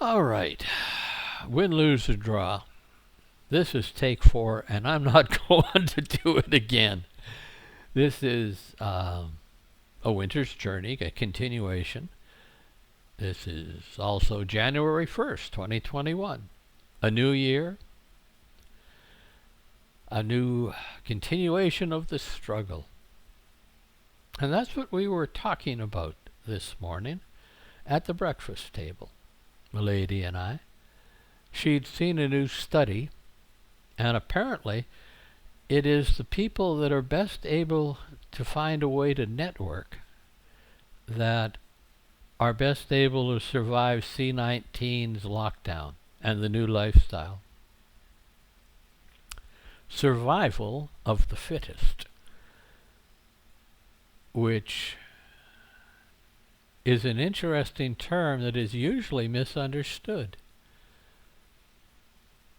All right. Win, lose, or draw. This is take 4, and I'm not going to do it again. This is A Winter's Journey, a continuation. This is also January 1st, 2021. A new year, a new continuation of the struggle. And that's what we were talking about this morning at the breakfast table, Milady and I. She'd seen a new study, and apparently it is the people that are best able to find a way to network that are best able to survive C-19's lockdown and the new lifestyle. Survival of the fittest, which is an interesting term that is usually misunderstood.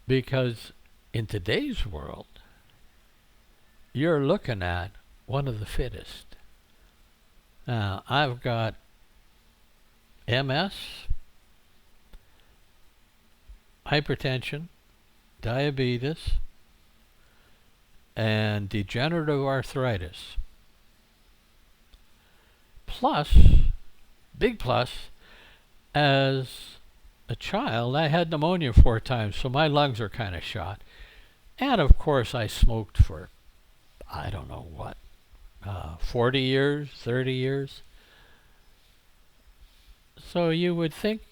Because in today's world, you're looking at one of the fittest. Now, I've got MS, hypertension, diabetes, and degenerative arthritis. Plus, big plus, as a child, I had pneumonia 4 times, so my lungs are kind of shot. And of course, I smoked for, I don't know what, 40 years, 30 years. So you would think,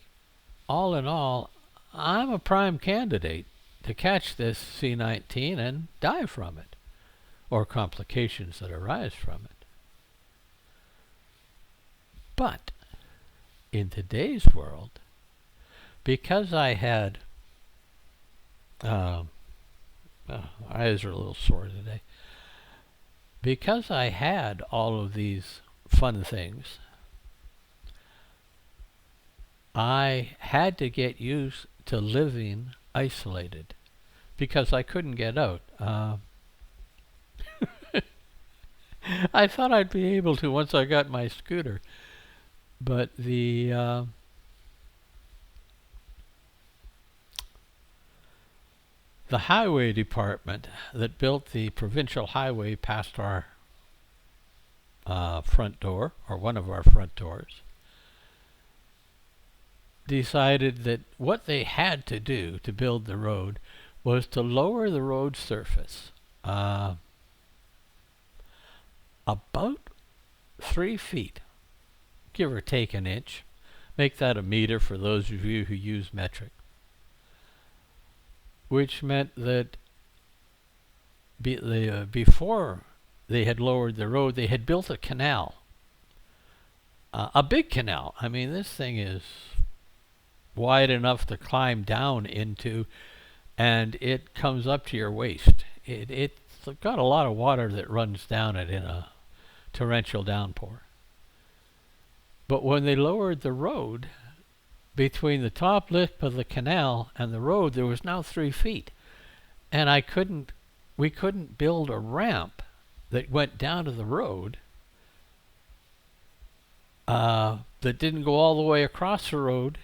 all in all, I'm a prime candidate to catch this C-19 and die from it, or complications that arise from it. But in today's world, because I had, eyes are a little sore today, because I had all of these fun things, I had to get used to living isolated because I couldn't get out. I thought I'd be able to once I got my scooter, but the highway department that built the provincial highway past our front door, or one of our front doors, decided that what they had to do to build the road was to lower the road surface about 3 feet, give or take an inch. Make that a meter for those of you who use metric. Which meant that before they had lowered the road, they had built a canal. A big canal. I mean, this thing is wide enough to climb down into, and it comes up to your waist. It's got a lot of water that runs down it in a torrential downpour. But when they lowered the road, between the top lip of the canal and the road, there was now 3 feet. And we couldn't build a ramp that went down to the road that didn't go all the way across the road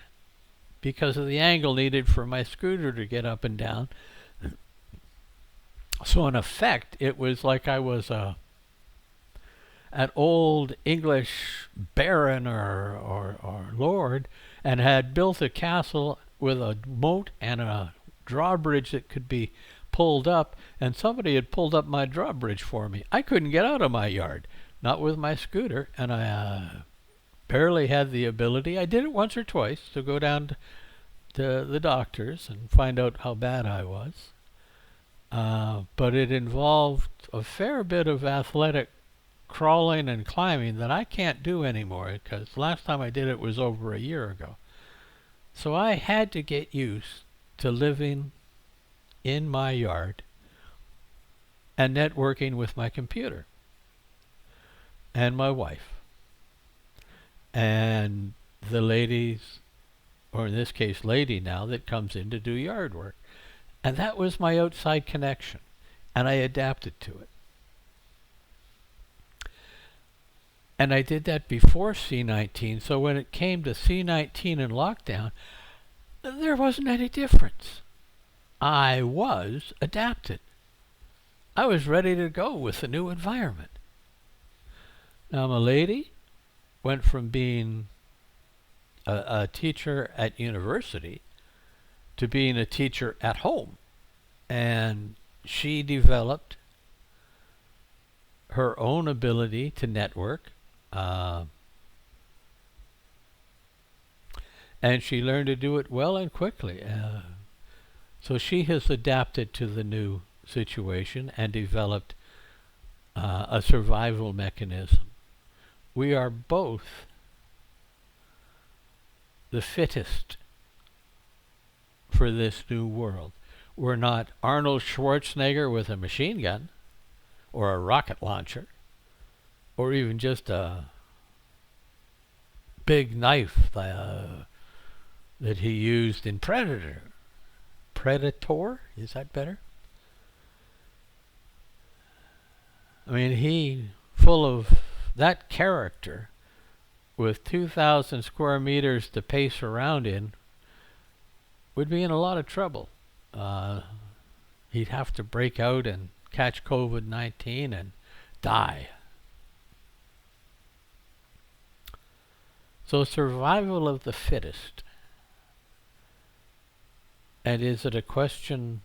because of the angle needed for my scooter to get up and down. So in effect, it was like I was an old English baron or lord, and had built a castle with a moat and a drawbridge that could be pulled up, and somebody had pulled up my drawbridge for me. I couldn't get out of my yard, not with my scooter, and I barely had the ability. I did it once or twice to go down to the doctors and find out how bad I was. But it involved a fair bit of athletic crawling and climbing that I can't do anymore, because last time I did it was over a year ago. So I had to get used to living in my yard and networking with my computer and my wife and the ladies, or in this case lady now, that comes in to do yard work. And that was my outside connection, and I adapted to it. And I did that before C-19, so when it came to C-19 and lockdown, There wasn't any difference. I was adapted. I was ready to go with the new environment. Now, my lady went from being a teacher at university to being a teacher at home. And she developed her own ability to network. And she learned to do it well and quickly. So she has adapted to the new situation and developed a survival mechanism. We are both the fittest for this new world. We're not Arnold Schwarzenegger with a machine gun or a rocket launcher or even just a big knife that he used in Predator. Predator? Is that better? I mean, he, full of that character, with 2,000 square meters to pace around in, would be in a lot of trouble. He'd have to break out and catch COVID-19 and die. So survival of the fittest. And is it a question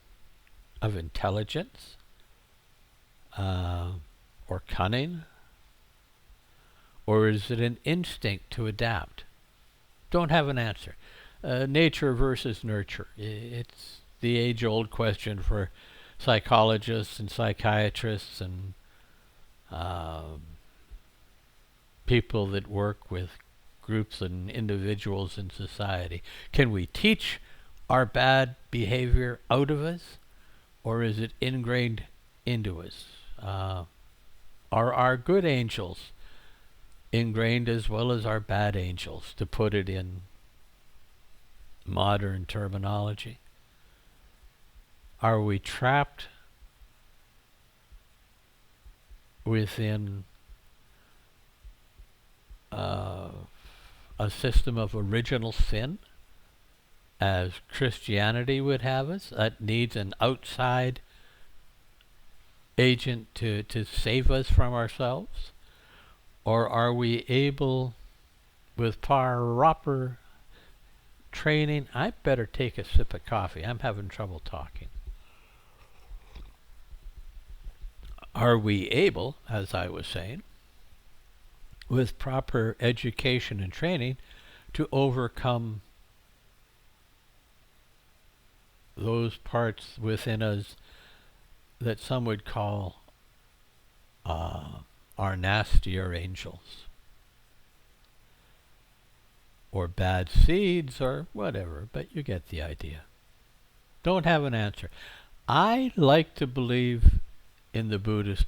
of intelligence or cunning? Or is it an instinct to adapt? Don't have an answer. Nature versus nurture. It's the age-old question for psychologists and psychiatrists and people that work with groups and individuals in society. Can we teach our bad behavior out of us, or is it ingrained into us? Are our good angels ingrained as well as our bad angels, to put it in modern terminology? Are we trapped within a system of original sin, as Christianity would have us, that needs an outside agent to save us from ourselves? Or are we able, with proper training? I better take a sip of coffee. I'm having trouble talking. Are we able, as I was saying, with proper education and training, to overcome those parts within us that some would call our nastier angels, or bad seeds, or whatever, but you get the idea. Don't have an answer. I like to believe in the Buddhist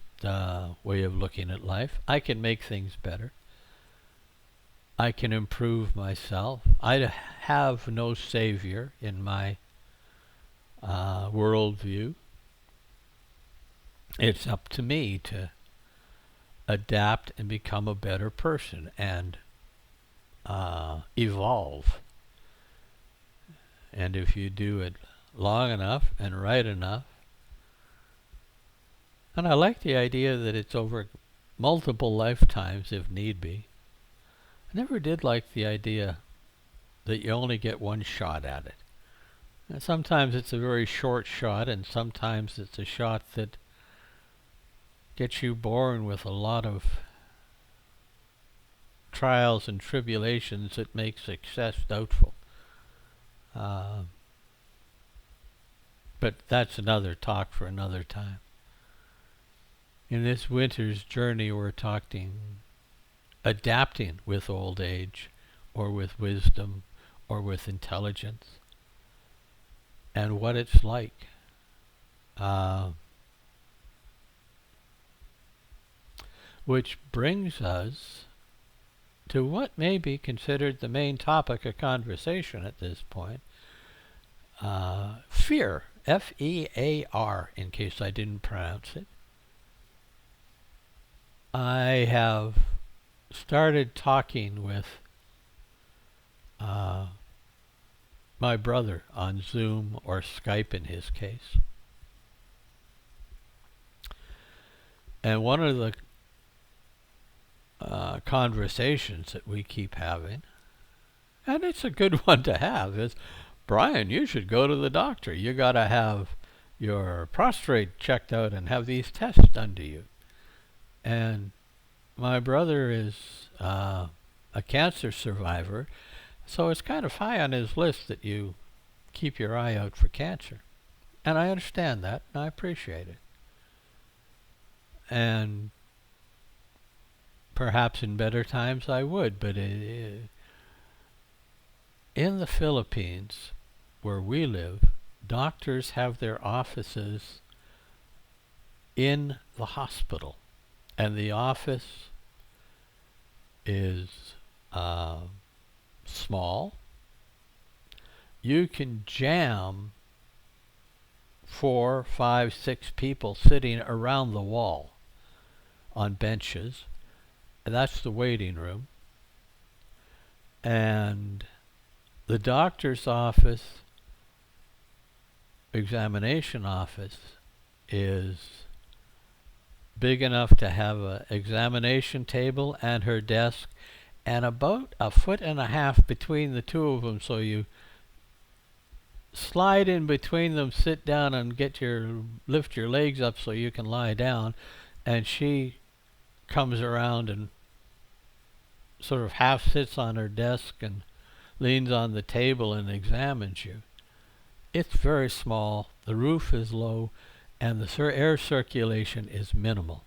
way of looking at life. I can make things better. I can improve myself. I have no savior in my worldview. It's up to me to adapt and become a better person and evolve. And if you do it long enough and right enough, and I like the idea that it's over multiple lifetimes if need be. I never did like the idea that you only get one shot at it. And sometimes it's a very short shot, and sometimes it's a shot that gets you born with a lot of trials and tribulations that make success doubtful. But that's another talk for another time. In this winter's journey, we're talking adapting with old age, or with wisdom, or with intelligence, and what it's like. Which brings us to what may be considered the main topic of conversation at this point. Fear, F-E-A-R, in case I didn't pronounce it. I have started talking with my my brother on Zoom or Skype in his case. And one of the conversations that we keep having, and it's a good one to have, is, Brian, you should go to the doctor. You got to have your prostate checked out and have these tests done to you. And my brother is a cancer survivor, so it's kind of high on his list that you keep your eye out for cancer. And I understand that, and I appreciate it. And perhaps in better times I would, but in the Philippines, where we live, doctors have their offices in the hospital, and the office is small. You can jam 4, 5, 6 people sitting around the wall on benches. And that's the waiting room. And the doctor's office, examination office, is big enough to have an examination table and her desk, and about 1.5 feet between the two of them, so you slide in between them, sit down, and lift your legs up so you can lie down, and she comes around and sort of half sits on her desk and leans on the table and examines you. It's very small, the roof is low, and the air circulation is minimal.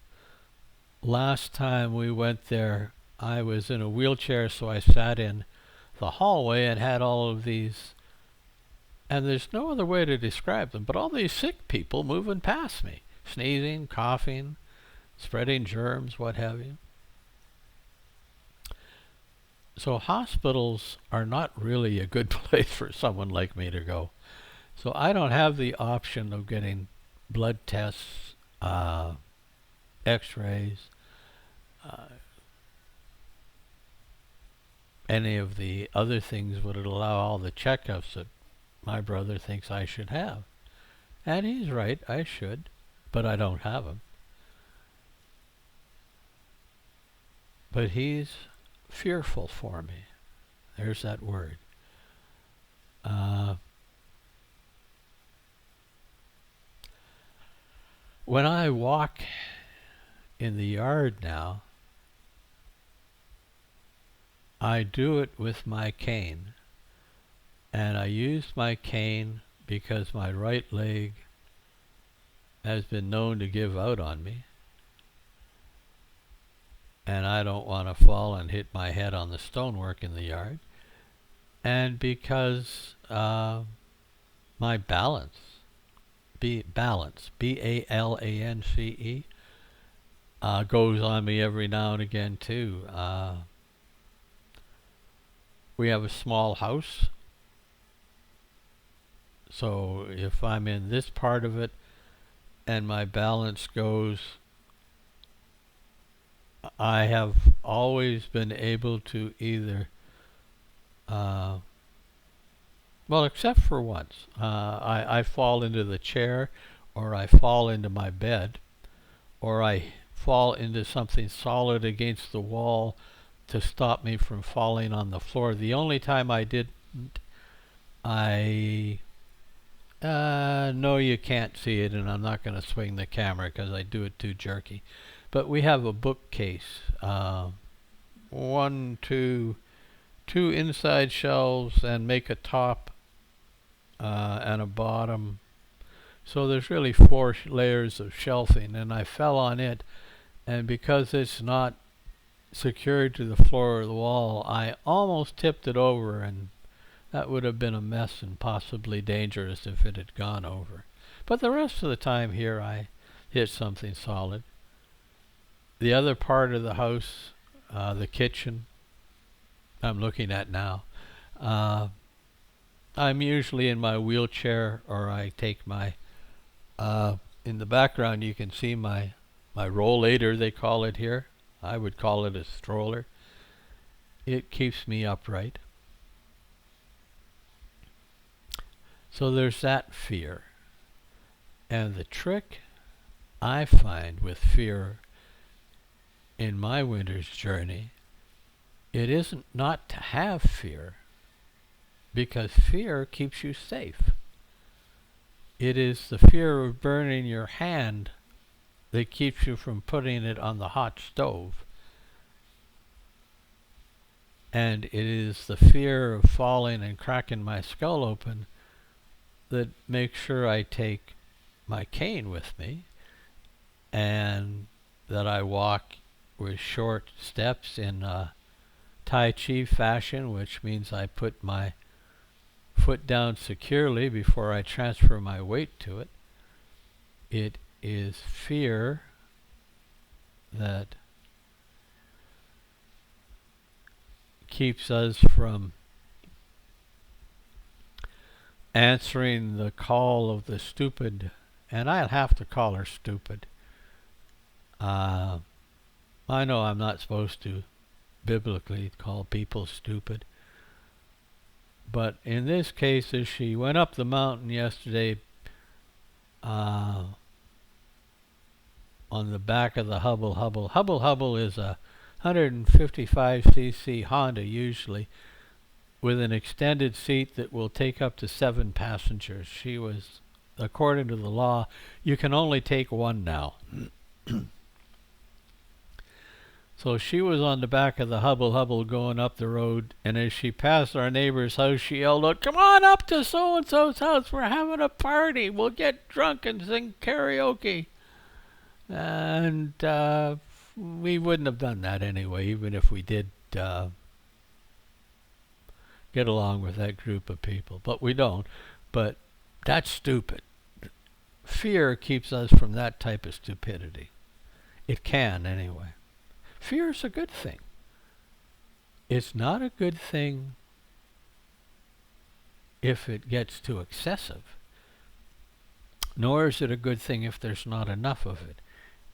Last time we went there, I was in a wheelchair, so I sat in the hallway and had all of these, and there's no other way to describe them, but all these sick people moving past me, sneezing, coughing, spreading germs, what have you. So hospitals are not really a good place for someone like me to go. So I don't have the option of getting blood tests, x-rays, any of the other things would allow all the checkups that my brother thinks I should have. And he's right, I should, but I don't have them. But he's fearful for me. There's that word. When I walk in the yard now, I do it with my cane. And I use my cane because my right leg has been known to give out on me. And I don't want to fall and hit my head on the stonework in the yard. And because my balance, B-balance, B-A-L-A-N-C-E, goes on me every now and again too. We have a small house, so if I'm in this part of it and my balance goes, I have always been able to either, well, except for once, I fall into the chair, or I fall into my bed, or I fall into something solid against the wall to stop me from falling on the floor. The only time I didn't, no, you can't see it, and I'm not going to swing the camera because I do it too jerky. But we have a bookcase, two inside shelves, and make a top and a bottom. So there's really 4 layers of shelving, and I fell on it, and because it's not secured to the floor or the wall, I almost tipped it over, and that would have been a mess and possibly dangerous if it had gone over. But the rest of the time here I hit something solid. The other part of the house, the kitchen, I'm looking at now, I'm usually in my wheelchair, or I take my, in the background you can see my rollator, they call it here. I would call it a stroller. It keeps me upright. So there's that fear. And the trick I find with fear in my winter's journey, it isn't not to have fear, because fear keeps you safe. It is the fear of burning your hand that keeps you from putting it on the hot stove. And it is the fear of falling and cracking my skull open that makes sure I take my cane with me, and that I walk with short steps in Tai Chi fashion, which means I put my foot down securely before I transfer my weight to it. It is fear that keeps us from answering the call of the stupid, and I'll have to call her stupid. I know I'm not supposed to biblically call people stupid, but in this case, as she went up the mountain yesterday on the back of the Hubble Hubble. Hubble Hubble is a 155cc Honda usually, with an extended seat that will take up to 7 passengers. She was, according to the law, you can only take one now. So she was on the back of the Hubble Hubble going up the road, and as she passed our neighbor's house, she yelled out, "Come on up to so-and-so's house, we're having a party, we'll get drunk and sing karaoke." And we wouldn't have done that anyway, even if we did get along with that group of people. But we don't. But that's stupid. Fear keeps us from that type of stupidity. It can, anyway. Fear is a good thing. It's not a good thing if it gets too excessive, nor is it a good thing if there's not enough of it.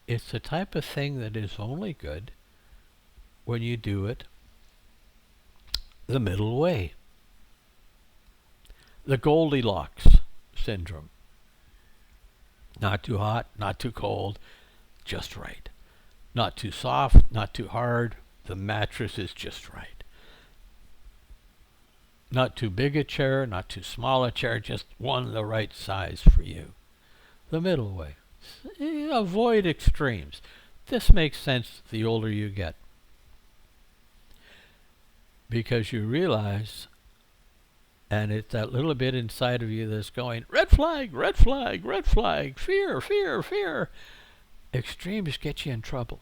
It's the type of thing that is only good when you do it the middle way. The Goldilocks syndrome. Not too hot, not too cold, just right. Not too soft, not too hard. The mattress is just right. Not too big a chair, not too small a chair, just one the right size for you. The middle way. Avoid extremes. This makes sense the older you get, because you realize, and it's that little bit inside of you that's going, red flag, red flag, red flag, fear, fear, fear. Extremes get you in trouble.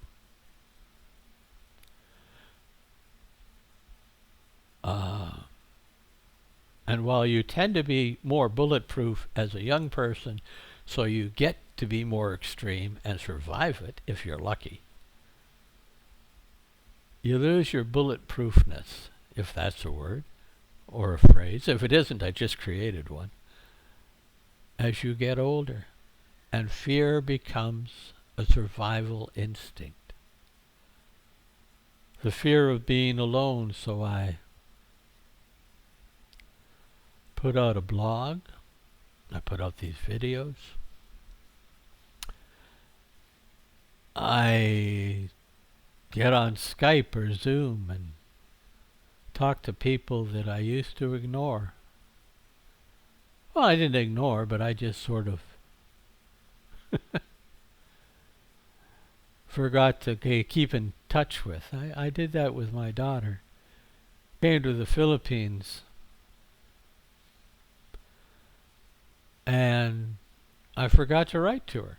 And while you tend to be more bulletproof as a young person, so you get to be more extreme and survive it if you're lucky, you lose your bulletproofness, if that's a word or a phrase. If it isn't, I just created one. As you get older, and fear becomes a survival instinct. The fear of being alone, so I put out a blog, I put out these videos, I get on Skype or Zoom and talk to people that I used to ignore. Well, I didn't ignore, but I just sort of forgot to keep in touch with. I did that with my daughter. Came to the Philippines, and I forgot to write to her.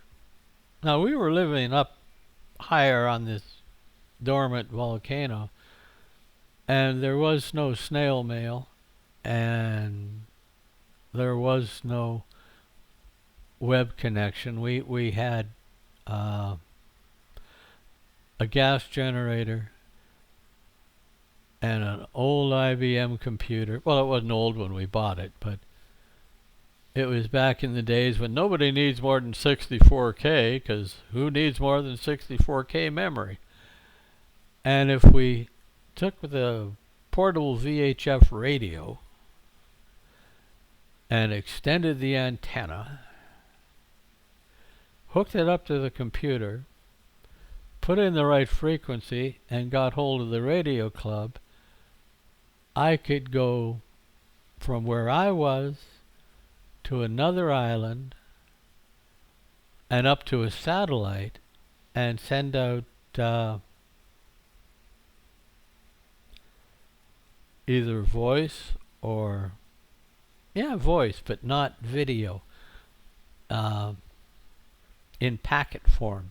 Now, we were living up higher on this dormant volcano, and there was no snail mail, and there was no web connection. We had a gas generator and an old IBM computer. Well, it wasn't old when we bought it, but it was back in the days when nobody needs more than 64K, because who needs more than 64K memory? And if we took the portable VHF radio and extended the antenna, hooked it up to the computer, put in the right frequency, and got hold of the radio club, I could go from where I was to another island and up to a satellite and send out either voice or voice, but not video, in packet form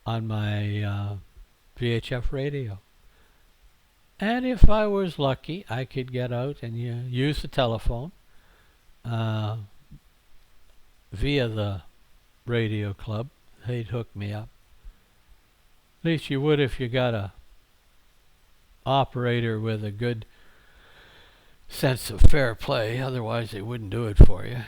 on my VHF radio. And if I was lucky, I could get out and use the telephone via the radio club. They'd hook me up. At least you would if you got a operator with a good sense of fair play. Otherwise, they wouldn't do it for you.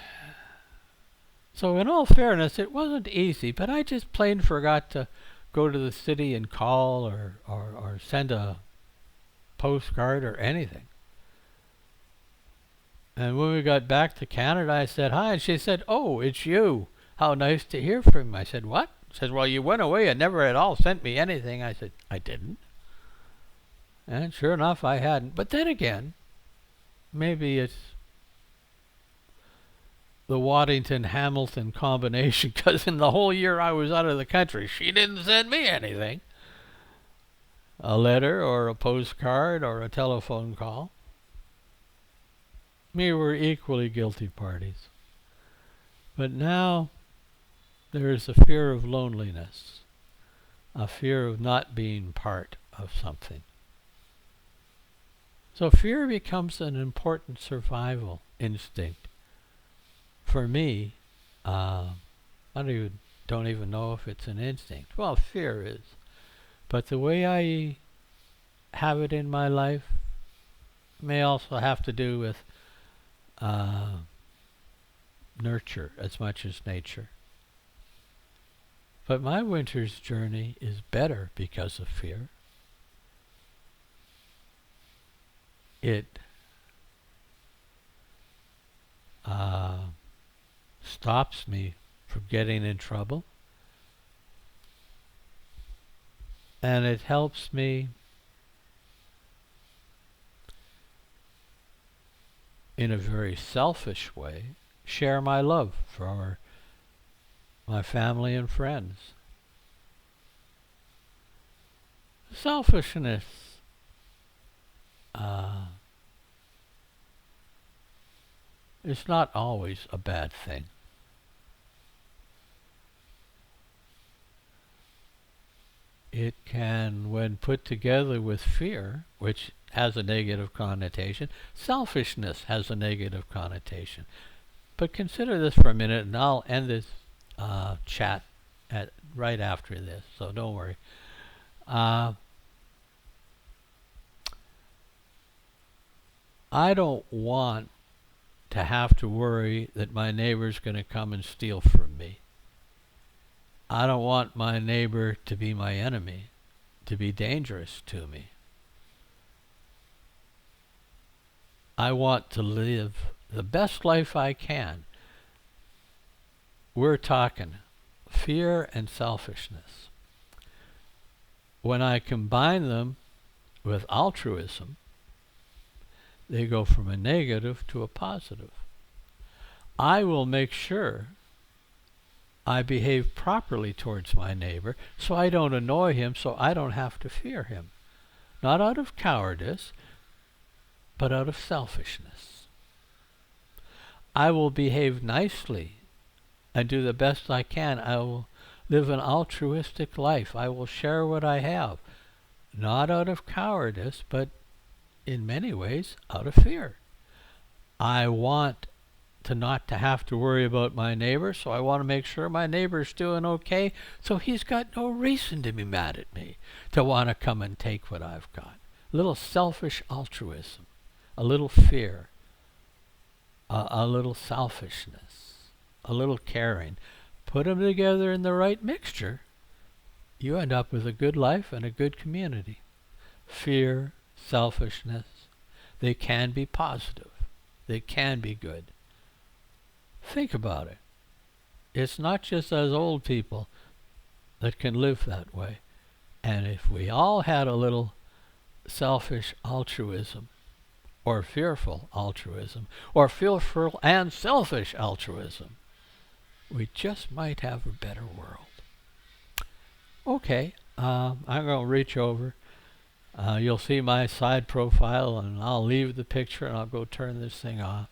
So in all fairness, it wasn't easy, but I just plain forgot to go to the city and call or send a postcard or anything. And when we got back to Canada, I said, hi, and she said, oh, it's you. How nice to hear from you. I said, what? She said, well, you went away and never at all sent me anything. I said, I didn't. And sure enough, I hadn't. But then again, maybe it's the Waddington-Hamilton combination, because in the whole year I was out of the country, she didn't send me anything. A letter or a postcard or a telephone call. We were equally guilty parties. But now there is a fear of loneliness, a fear of not being part of something. So fear becomes an important survival instinct. For me, I don't even know if it's an instinct. Well, fear is. But the way I have it in my life may also have to do with nurture as much as nature. But my winter's journey is better because of fear. It stops me from getting in trouble, and it helps me in a very selfish way share my love for my family and friends. Selfishness is not always a bad thing. It can, when put together with fear, which has a negative connotation, selfishness has a negative connotation. But consider this for a minute, and I'll end this chat right after this, so don't worry. I don't want to have to worry that my neighbor's going to come and steal from me. I don't want my neighbor to be my enemy, to be dangerous to me. I want to live the best life I can. We're talking fear and selfishness. When I combine them with altruism, they go from a negative to a positive. I will make sure I behave properly towards my neighbor so I don't annoy him, so I don't have to fear him. Not out of cowardice, but out of selfishness. I will behave nicely and do the best I can. I will live an altruistic life. I will share what I have, not out of cowardice, but in many ways out of fear. I want not to have to worry about my neighbor, so I want to make sure my neighbor's doing okay, so he's got no reason to be mad at me, to want to come and take what I've got. A little selfish altruism, a little fear, a little selfishness, a little caring. Put them together in the right mixture, you end up with a good life and a good community. Fear, selfishness, they can be positive. that can be good. Think about it. It's not just us old people that can live that way. And if we all had a little selfish altruism, or fearful altruism, or fearful and selfish altruism, we just might have a better world. Okay, I'm going to reach over. You'll see my side profile, and I'll leave the picture and I'll go turn this thing off.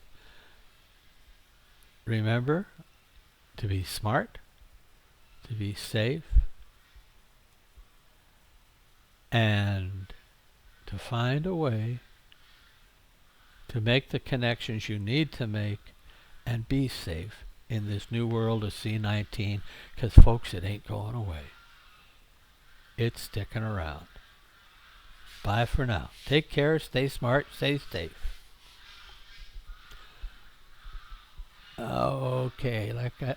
Remember to be smart, to be safe, and to find a way to make the connections you need to make and be safe in this new world of C-19, because folks, it ain't going away. It's sticking around. Bye for now. Take care, stay smart, stay safe. Okay,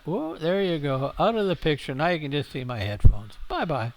whoa, there you go. Out of the picture. Now you can just see my headphones. Bye-bye.